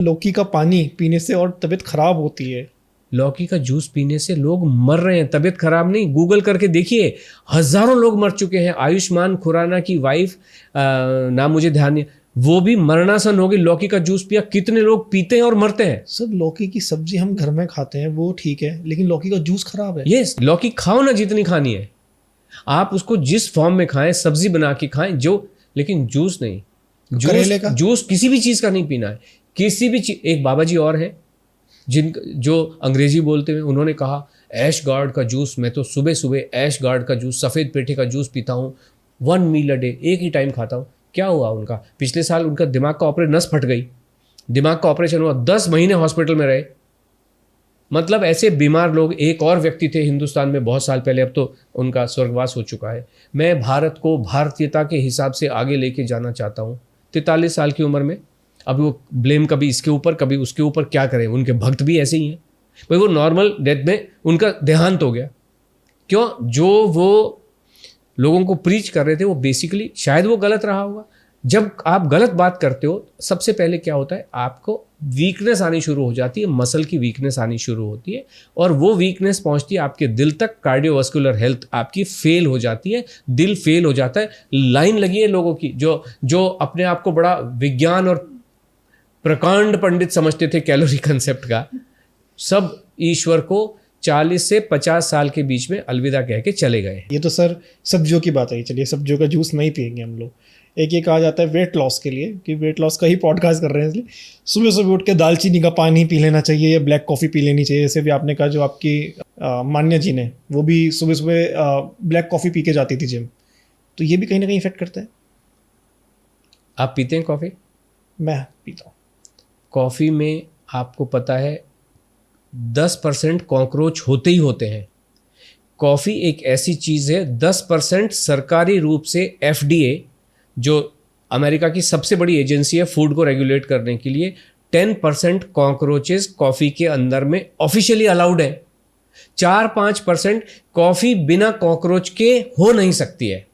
लौकी का पानी पीने से और तबीयत खराब होती है। लौकी का जूस पीने से लोग मर रहे हैं, तबीयत खराब नहीं, गूगल करके देखिए, हजारों लोग मर चुके हैं। आयुष्मान खुराना की वाइफ, नाम मुझे ध्यान नहीं, वो भी मरणासन हो गई, लौकी का जूस पिया। कितने लोग पीते हैं और मरते हैं। सर लौकी की सब्जी हम घर में खाते हैं वो ठीक है, लेकिन लौकी का जूस खराब है। यस, लौकी खाओ ना जितनी खानी है, आप उसको जिस फॉर्म में खाएं, सब्जी बना के खाएं जो, लेकिन जूस नहीं। करेले का जूस किसी भी चीज का नहीं पीना है, किसी भी चीज। एक बाबा जी और हैं जो अंग्रेजी बोलते हैं, उन्होंने कहा ऐश गार्ड का जूस, मैं तो सुबह सुबह ऐश गार्ड का जूस, सफ़ेद पेठे का जूस पीता हूँ, 1 मील अ डे, एक ही टाइम खाता हूँ। क्या हुआ उनका? पिछले साल उनका दिमाग का ऑपरेशन, नस फट गई, दिमाग का ऑपरेशन हुआ, 10 महीने हॉस्पिटल में रहे। मतलब ऐसे बीमार लोग। एक और व्यक्ति थे हिंदुस्तान में बहुत साल पहले, अब तो उनका स्वर्गवास हो चुका है। मैं भारत को भारतीयता के हिसाब से आगे लेके जाना चाहता हूँ। 43 साल की उम्र में, अब वो ब्लेम कभी इसके ऊपर कभी उसके ऊपर, क्या करें, उनके भक्त भी ऐसे ही हैं भाई। वो नॉर्मल डेथ में उनका देहांत हो गया। क्यों? जो वो लोगों को प्रीच कर रहे थे वो बेसिकली शायद वो गलत रहा होगा। जब आप गलत बात करते हो, सबसे पहले क्या होता है, आपको वीकनेस आनी शुरू हो जाती है, मसल की वीकनेस आनी शुरू होती है, और वो वीकनेस पहुंचती है आपके दिल तक। कार्डियोवास्कुलर हेल्थ आपकी फेल हो जाती है, दिल फेल हो जाता है। लाइन लगी है लोगों की जो अपने आप को बड़ा विज्ञान और प्रकांड पंडित समझते थे कैलोरी कंसेप्ट का, सब ईश्वर को 40 से 50 साल के बीच में अलविदा कह के चले गए। ये तो सर सब्जियों की बात है, चलिए सब्जियों का जूस नहीं पियेंगे हम लोग। एक ये कहा जाता है वेट लॉस के लिए, कि वेट लॉस का ही पॉडकास्ट कर रहे हैं, इसलिए सुबह सुबह उठ के दालचीनी का पानी पी लेना चाहिए या ब्लैक कॉफ़ी पी लेनी चाहिए। जैसे भी आपने कहा, जो आपकी मान्या जी ने, वो भी सुबह सुबह ब्लैक कॉफ़ी पी के जाती थी जिम, तो ये भी कहीं ना कहीं इफेक्ट करता है। आप पीते हैं कॉफ़ी? मैं पीता हूँ। कॉफ़ी में आपको पता है 10% कॉकरोच होते ही होते हैं। कॉफ़ी एक ऐसी चीज़ है, 10% सरकारी रूप से FDA, जो अमेरिका की सबसे बड़ी एजेंसी है फूड को रेगुलेट करने के लिए, 10% कॉकरोचेस कॉफ़ी के अंदर में ऑफिशियली अलाउड है। 4-5% कॉफ़ी बिना कॉकरोच के हो नहीं सकती है।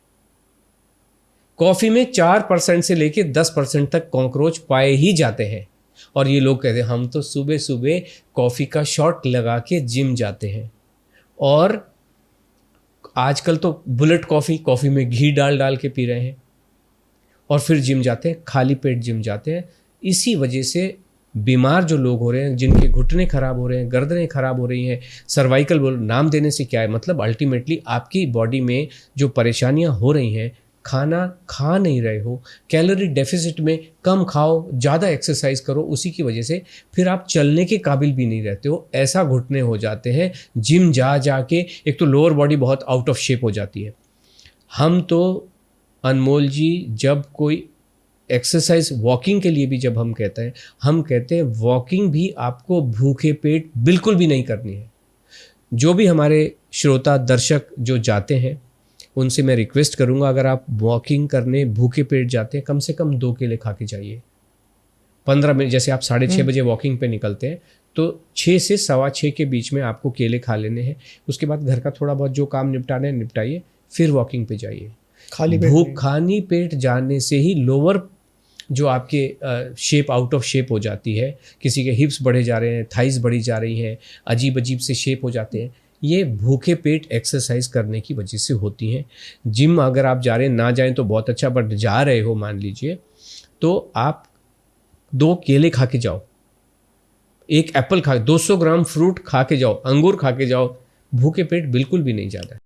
कॉफ़ी में 4% से लेके 10% तक कॉकरोच पाए ही जाते हैं। और ये लोग कहते हैं हम तो सुबह सुबह कॉफ़ी का शॉट लगा के जिम जाते हैं। और आजकल तो बुलेट कॉफ़ी में घी डाल डाल के पी रहे हैं, और फिर जिम जाते हैं, खाली पेट जिम जाते हैं। इसी वजह से बीमार जो लोग हो रहे हैं, जिनके घुटने खराब हो रहे हैं, गर्दनें खराब हो रही हैं, सर्वाइकल नाम देने से क्या है मतलब, अल्टीमेटली आपकी बॉडी में जो परेशानियां हो रही हैं, खाना खा नहीं रहे हो, कैलोरी डेफिसिट में, कम खाओ, ज़्यादा एक्सरसाइज करो, उसी की वजह से फिर आप चलने के काबिल भी नहीं रहते हो। ऐसा घुटने हो जाते हैं जिम जा जा के, एक तो लोअर बॉडी बहुत आउट ऑफ शेप हो जाती है। हम तो अनमोल जी, जब कोई एक्सरसाइज, वॉकिंग के लिए भी जब हम कहते हैं वॉकिंग भी आपको भूखे पेट बिल्कुल भी नहीं करनी है। जो भी हमारे श्रोता दर्शक जो जाते हैं, उनसे मैं रिक्वेस्ट करूंगा, अगर आप वॉकिंग करने भूखे पेट जाते हैं, कम से कम 2 केले खा के जाइए। 15 मिनट, जैसे आप 6:30 बजे वॉकिंग पे निकलते हैं, तो 6 से 6:15 के बीच में आपको केले खा लेने हैं। उसके बाद घर का थोड़ा बहुत जो काम निपटाना है निपटाइए, फिर वॉकिंग पे जाइए। खाली पेट जाने से ही लोअर जो आपके शेप, आउट ऑफ शेप हो जाती है, किसी के हिप्स बढ़े जा रहे हैं, थाइस बढ़ी जा रही हैं, अजीब अजीब से शेप हो जाते हैं, ये भूखे पेट एक्सरसाइज करने की वजह से होती हैं। जिम अगर आप जा रहे हैं, ना जाएं तो बहुत अच्छा, बट जा रहे हो मान लीजिए, तो आप 2 केले खा के जाओ, 1 एप्पल खा, 200 ग्राम फ्रूट खा के जाओ, अंगूर खा के जाओ, भूखे पेट बिल्कुल भी नहीं जाना है।